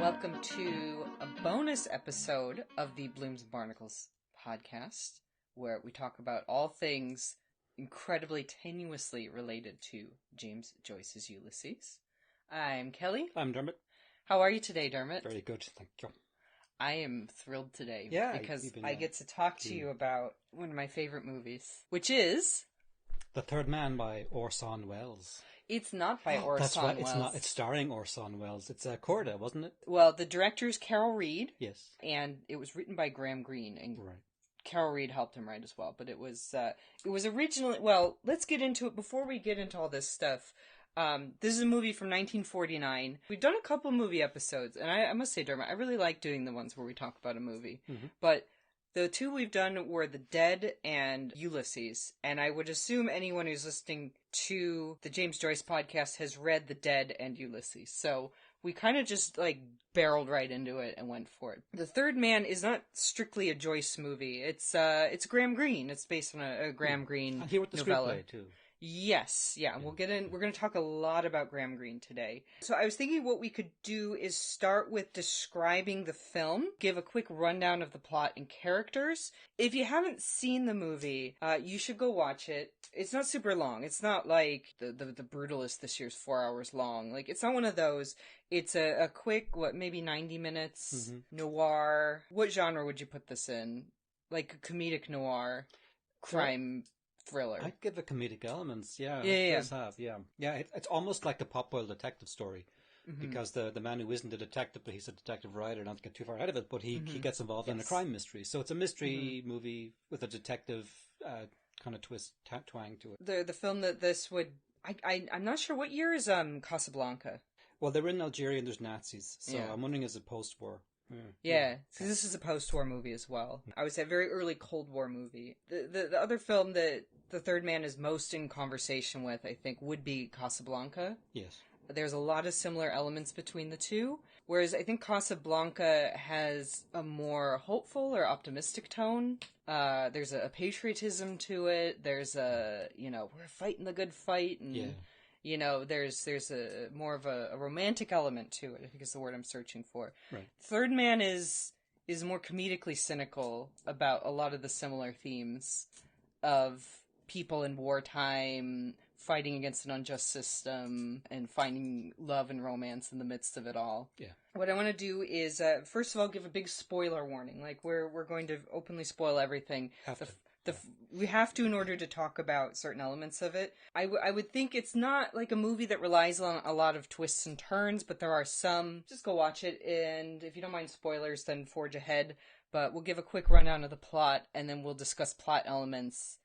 welcome to a bonus episode of the Blooms and Barnacles podcast, where we talk about all things incredibly tenuously related to James Joyce's Ulysses. I'm Kelly. I'm Dermot. How are you today, Dermot? Very good, thank you. I am thrilled today because been, I get to talk to you about one of my favorite movies, which is The Third Man by Orson Welles. It's not by Orson That's right. Welles. It's not. It's starring Orson Welles. It's Corda, wasn't it? Well, the director's Carol Reed. Yes. And it was written by Graham Greene, and Right. Carol Reed helped him write as well. But it was originally. Well, let's get into it before we get into all this stuff. This is a movie from 1949. We've done a couple movie episodes, and I must say, Dermot, I really like doing the ones where we talk about a movie. Mm-hmm. But the two we've done were The Dead and Ulysses, and I would assume anyone who's listening to the James Joyce podcast has read The Dead and Ulysses. So we kind of just, barreled right into it and went for it. The Third Man is not strictly a Joyce movie. It's Graham Greene. It's based on a Graham Greene He wrote the novella. screenplay, too. Yes, yeah, we'll get in. We're going to talk a lot about Graham Greene today. So I was thinking what we could do is start with describing the film, give a quick rundown of the plot and characters. If you haven't seen the movie, you should go watch it. It's not super long. It's not like the Brutalist this year's 4 hours long. It's not one of those. It's a quick, maybe 90 minutes, noir. What genre would you put this in? Like a comedic noir, crime thriller. I'd give it comedic elements, Yeah. It does have, yeah. It's almost like a Pop-Boil detective story. Mm-hmm. Because the man who isn't a detective, but he's a detective writer, not to get too far ahead of it, but he gets involved in a crime mystery. So it's a mystery movie with a detective kind of twist, twang to it. The film that this would... I'm not sure, what year is Casablanca? Well, they're in Algeria and there's Nazis, so I'm wondering is it post-war? Yeah, because this is a post-war movie as well. I would say a very early Cold War movie. The other film that The Third Man is most in conversation with, I think, would be Casablanca. Yes. There's a lot of similar elements between the two, whereas I think Casablanca has a more hopeful or optimistic tone. There's a patriotism to it. There's we're fighting the good fight, and there's a more of a romantic element to it, I think is the word I'm searching for. Right. Third Man is more comedically cynical about a lot of the similar themes of people in wartime fighting against an unjust system and finding love and romance in the midst of it all. Yeah. What I want to do is, first of all, give a big spoiler warning. We're going to openly spoil everything. We have to in order to talk about certain elements of it. I would think it's not like a movie that relies on a lot of twists and turns, but there are some. Just go watch it, and if you don't mind spoilers, then forge ahead. But we'll give a quick rundown of the plot, and then we'll discuss plot elements.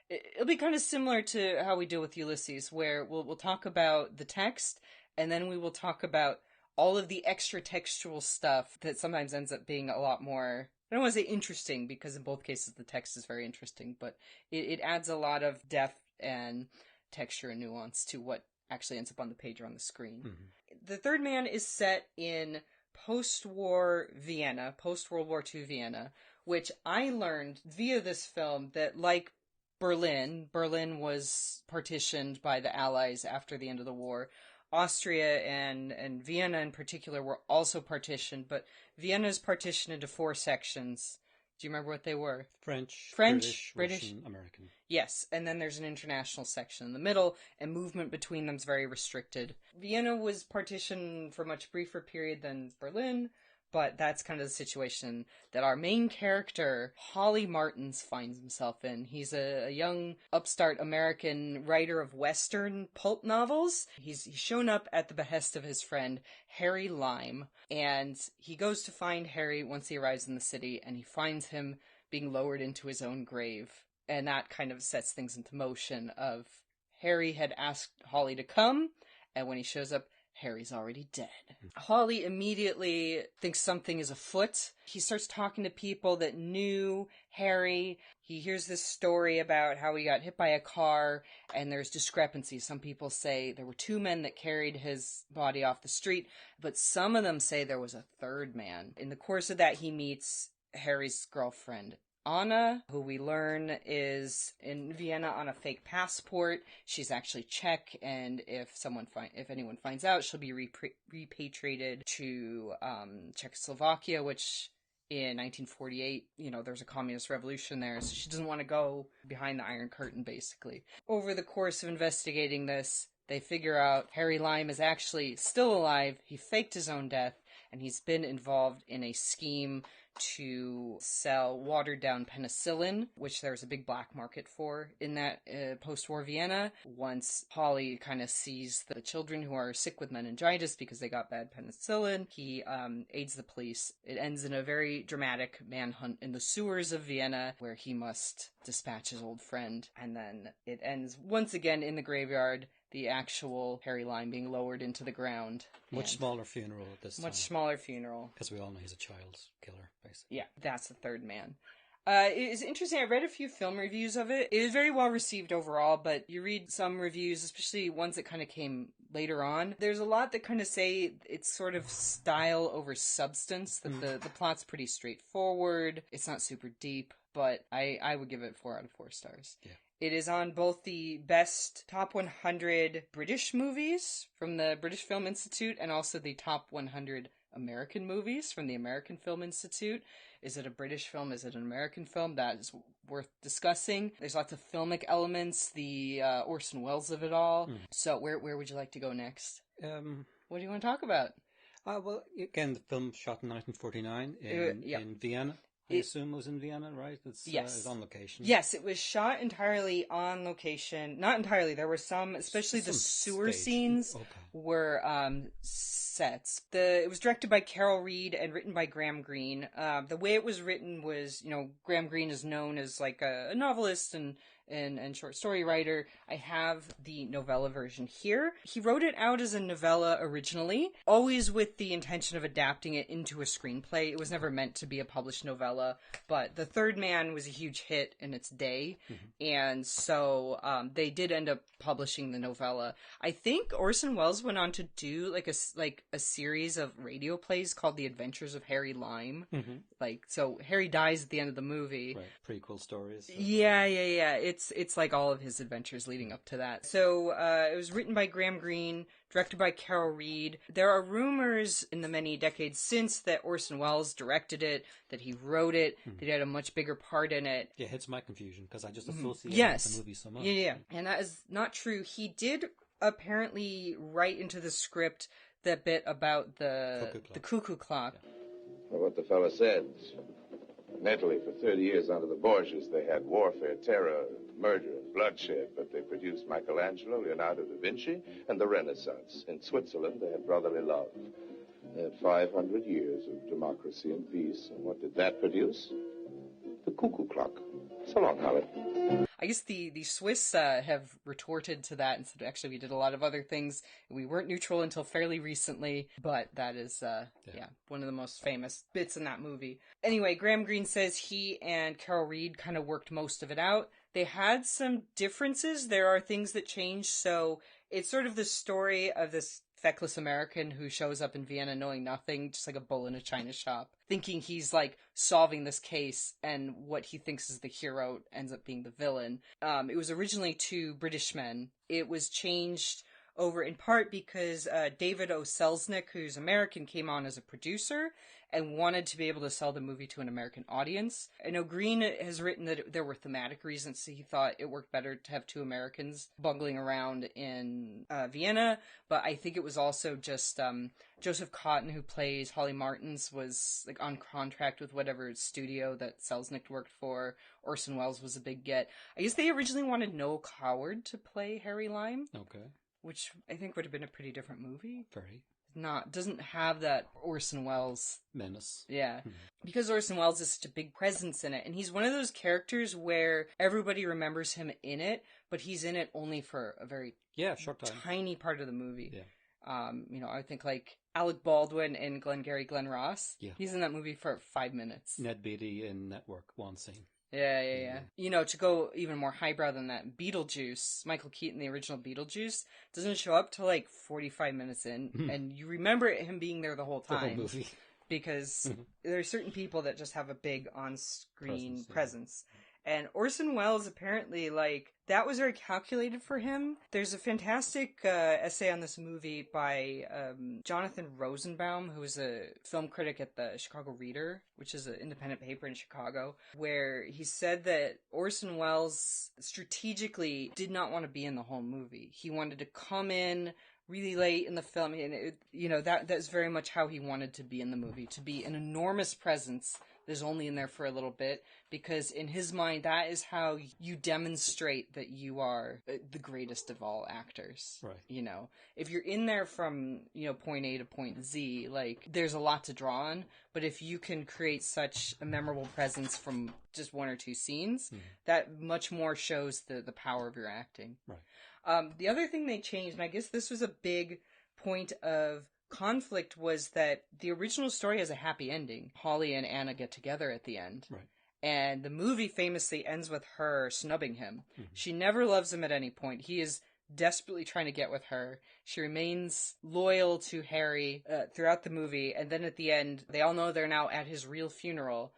It'll be kind of similar to how we deal with Ulysses, where we'll talk about the text, and then we will talk about all of the extra textual stuff that sometimes ends up being a lot more... I don't want to say interesting, because in both cases the text is very interesting, but it adds a lot of depth and texture and nuance to what actually ends up on the page or on the screen. Mm-hmm. The Third Man is set in post-war Vienna, post-World War II Vienna, which I learned via this film that, like Berlin was partitioned by the Allies after the end of the war. Austria and Vienna in particular were also partitioned, but Vienna is partitioned into 4 sections. Do you remember what they were? French, British, Russian, American. Yes, and then there's an international section in the middle, and movement between them is very restricted. Vienna was partitioned for a much briefer period than Berlin, but that's kind of the situation that our main character, Holly Martins, finds himself in. He's a young, upstart American writer of Western pulp novels. He's shown up at the behest of his friend, Harry Lime, and he goes to find Harry once he arrives in the city, and he finds him being lowered into his own grave. And that kind of sets things into motion of Harry had asked Holly to come, and when he shows up, Harry's already dead. Holly immediately thinks something is afoot. He starts talking to people that knew Harry. He hears this story about how he got hit by a car, and there's discrepancies. Some people say there were 2 men that carried his body off the street, but some of them say there was a third man. In the course of that, he meets Harry's girlfriend, Anna, who we learn is in Vienna on a fake passport. She's actually Czech, and if anyone finds out, she'll be repatriated to Czechoslovakia, which in 1948, there's a communist revolution there, so she doesn't want to go behind the Iron Curtain, basically. Over the course of investigating this, they figure out Harry Lime is actually still alive. He faked his own death, and he's been involved in a scheme to sell watered-down penicillin, which there's a big black market for in that post-war Vienna. Once Holly kind of sees the children who are sick with meningitis because they got bad penicillin, he aids the police. It ends in a very dramatic manhunt in the sewers of Vienna, where he must dispatch his old friend. And then it ends once again in the graveyard, the actual Harry Lime being lowered into the ground. Much smaller funeral at this time. Much smaller funeral. Because we all know he's a child killer, basically. Yeah, that's the third man. It is interesting. I read a few film reviews of it. It is very well received overall, but you read some reviews, especially ones that kind of came later on. There's a lot that kind of say it's sort of style over substance, that the plot's pretty straightforward. It's not super deep, but I would give it 4 out of 4 stars. Yeah. It is on both the best top 100 British movies from the British Film Institute and also the top 100 American movies from the American Film Institute. Is it a British film? Is it an American film? That is worth discussing. There's lots of filmic elements, the Orson Welles of it all. So where would you like to go next? What do you want to talk about? Well, again, the film shot in 1949 in Vienna. I assume it was in Vienna, right? Yes. It was on location. Yes, it was shot entirely on location. Not entirely. There were some, especially the sewer scenes, were sets. It was directed by Carol Reed and written by Graham Greene. The way it was written was, Graham Greene is known as like a novelist and short story writer. I have the novella version here. He wrote it out as a novella originally, always with the intention of adapting it into a screenplay. It was never meant to be a published novella, but The Third Man was a huge hit in its day, and so they did end up publishing the novella. I think Orson Welles went on to do like a series of radio plays called The Adventures of Harry Lime. So Harry dies at the end of the movie. Right, prequel stories. Yeah. It's like all of his adventures leading up to that. So it was written by Graham Greene, directed by Carol Reed. There are rumors in the many decades since that Orson Welles directed it, that he wrote it, that he had a much bigger part in it. Yeah, it's my confusion because I just associate the movie so much. Yeah. And that is not true. He did apparently write into the script that bit about the cuckoo clock. Well, what the fellow said. In Italy, for 30 years under the Borgias, they had warfare, terror, murder, and bloodshed, but they produced Michelangelo, Leonardo da Vinci, and the Renaissance. In Switzerland, they had brotherly love. They had 500 years of democracy and peace, and what did that produce? The cuckoo clock. So long, Holly. I guess the Swiss have retorted to that and said, actually, we did a lot of other things. We weren't neutral until fairly recently, but that is, one of the most famous bits in that movie. Anyway, Graham Greene says he and Carol Reed kind of worked most of it out. They had some differences. There are things that changed, so it's sort of the story of this feckless American who shows up in Vienna knowing nothing, just like a bull in a china shop, thinking he's like solving this case, and what he thinks is the hero ends up being the villain. It was originally 2 British men. It was changed over in part because David O. Selznick, who's American, came on as a producer and wanted to be able to sell the movie to an American audience. I know Greene has written that there were thematic reasons, so he thought it worked better to have 2 Americans bungling around in Vienna, but I think it was also just Joseph Cotton, who plays Holly Martins, was like on contract with whatever studio that Selznick worked for. Orson Welles was a big get. I guess they originally wanted Noel Coward to play Harry Lime. Okay. Which I think would have been a pretty different movie. Very. Doesn't have that Orson Welles menace. Yeah. Because Orson Welles is such a big presence in it, and he's one of those characters where everybody remembers him in it, but he's in it only for a very short time. Tiny part of the movie. Yeah. I think like Alec Baldwin in Glengarry Glen Ross. Yeah. He's in that movie for 5 minutes. Ned Beatty in Network, one scene. Yeah. To go even more highbrow than that, Beetlejuice, Michael Keaton, the original Beetlejuice, doesn't show up till like 45 minutes in, and you remember him being there the whole time. The whole movie. because there are certain people that just have a big on-screen presence. Yeah. And Orson Welles, apparently, like, that was very calculated for him. There's a fantastic essay on this movie by Jonathan Rosenbaum, who is a film critic at the Chicago Reader, which is an independent paper in Chicago, where he said that Orson Welles strategically did not want to be in the whole movie. He wanted to come in really late in the film, and that's very much how he wanted to be in the movie, to be an enormous presence that's only in there for a little bit, because in his mind, that is how you demonstrate that you are the greatest of all actors. Right. You know, if you're in there from, point A to point Z, like, there's a lot to draw on, but if you can create such a memorable presence from just one or two scenes, that much more shows the power of your acting. Right. The other thing they changed, and I guess this was a big point of conflict, was that the original story has a happy ending. Holly and Anna get together at the end. Right. And the movie famously ends with her snubbing him. She never loves him at any point. He is desperately trying to get with her. She remains loyal to Harry throughout the movie. And then at the end, they all know they're now at his real funeral.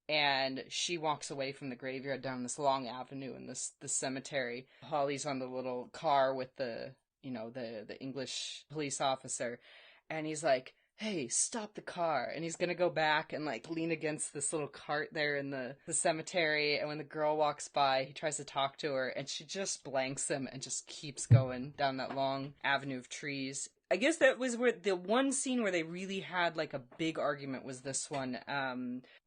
And she walks away from the graveyard down this long avenue in this cemetery. Holly's on the little car with the English police officer. And he's like, hey, stop the car. And he's going to go back and, like, lean against this little cart there in the cemetery. And when the girl walks by, he tries to talk to her. And she just blanks him and just keeps going down that long avenue of trees. I guess that was where the one scene where they really had, like, a big argument was this one.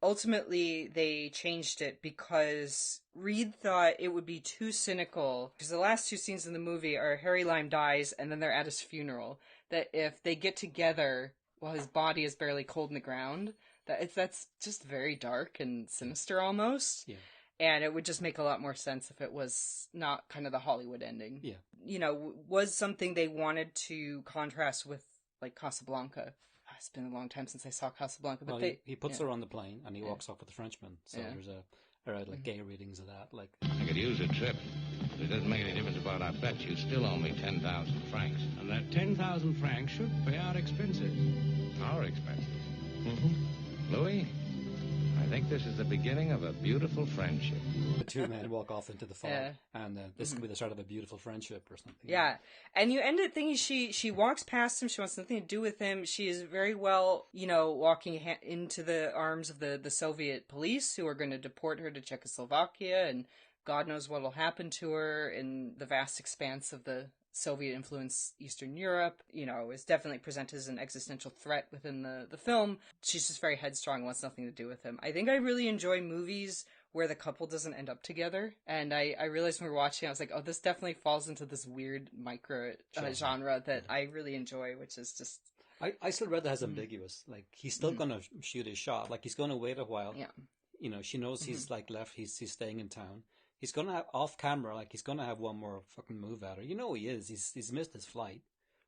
Ultimately, they changed it because Reed thought it would be too cynical. Because the last two scenes in the movie are Harry Lime dies and then they're at his funeral. That if they get together while his body is barely cold in the ground, that's just very dark and sinister almost. Yeah. And it would just make a lot more sense if it was not kind of the Hollywood ending. Yeah. Was something they wanted to contrast with, like, Casablanca. It's been a long time since I saw Casablanca. But he puts her on the plane and he walks off with the Frenchman. So there's like gay readings of that. Like, I could use a trip. But it doesn't make any difference about our bet. You still owe me 10,000 francs. And that 10,000 francs should pay our expenses. Our expenses? Louis, I think this is the beginning of a beautiful friendship. The two men walk off into the fog, and this could be the start of a beautiful friendship or something. Yeah, and you end it thinking she walks past him, she wants nothing to do with him. She is very well, walking into the arms of the Soviet police who are going to deport her to Czechoslovakia, and God knows what will happen to her in the vast expanse of the Soviet-influenced Eastern Europe. Is definitely presented as an existential threat within the film. She's just very headstrong, wants nothing to do with him. I think I really enjoy movies where the couple doesn't end up together. And I realized when we were watching, I was like, oh, this definitely falls into this weird micro genre that I really enjoy, which is just... I still read that as ambiguous. Like, he's still going to shoot his shot. Like, he's going to wait a while. Yeah. She knows he's, like, left. He's staying in town. He's going to have, off camera, like, he's going to have one more fucking move at her. He is. He's missed his flight.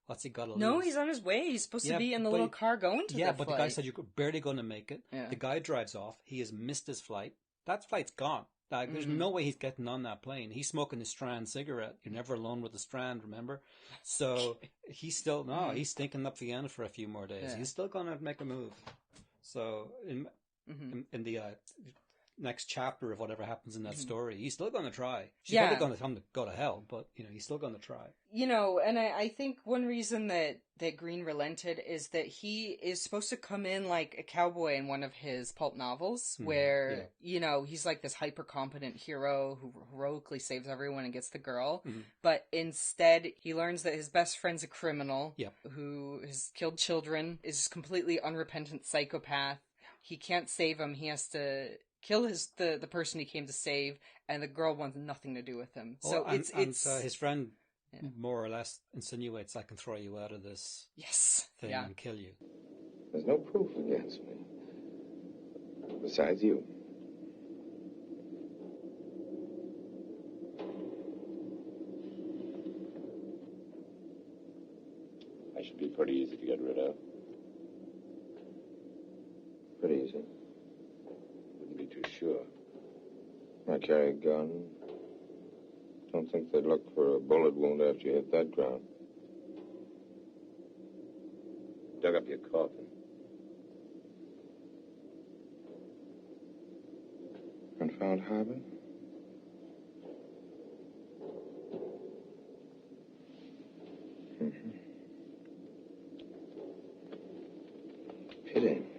What's he got to lose? No, he's on his way. He's supposed to be in the little car going to the flight. Yeah, but the guy said you're barely going to make it. Yeah. The guy drives off. He has missed his flight. That flight's gone. Like, there's no way he's getting on that plane. He's smoking a Strand cigarette. You're never alone with a Strand, remember? So he's still, he's thinking up the end for a few more days. Yeah. He's still going to make a move. So in the next chapter of whatever happens in that story, he's still going to try. She's probably going to come to go to hell, but he's still going to try. And I think one reason that Green relented is that he is supposed to come in like a cowboy in one of his pulp novels, where he's like this hyper competent hero who heroically saves everyone and gets the girl. But instead, he learns that his best friend's a criminal who has killed children, is a completely unrepentant psychopath. He can't save him. He has to kill the person he came to save, and the girl wants nothing to do with him. So it's his friend more or less insinuates, I can throw you out of this thing and kill you. There's no proof against me. Besides you. I should be pretty easy to get rid of. Pretty easy. Wouldn't be too sure. I carry a gun. Don't think they'd look for a bullet wound after you hit that ground. Dug up your coffin. found harbor? Mm-hmm. Pity.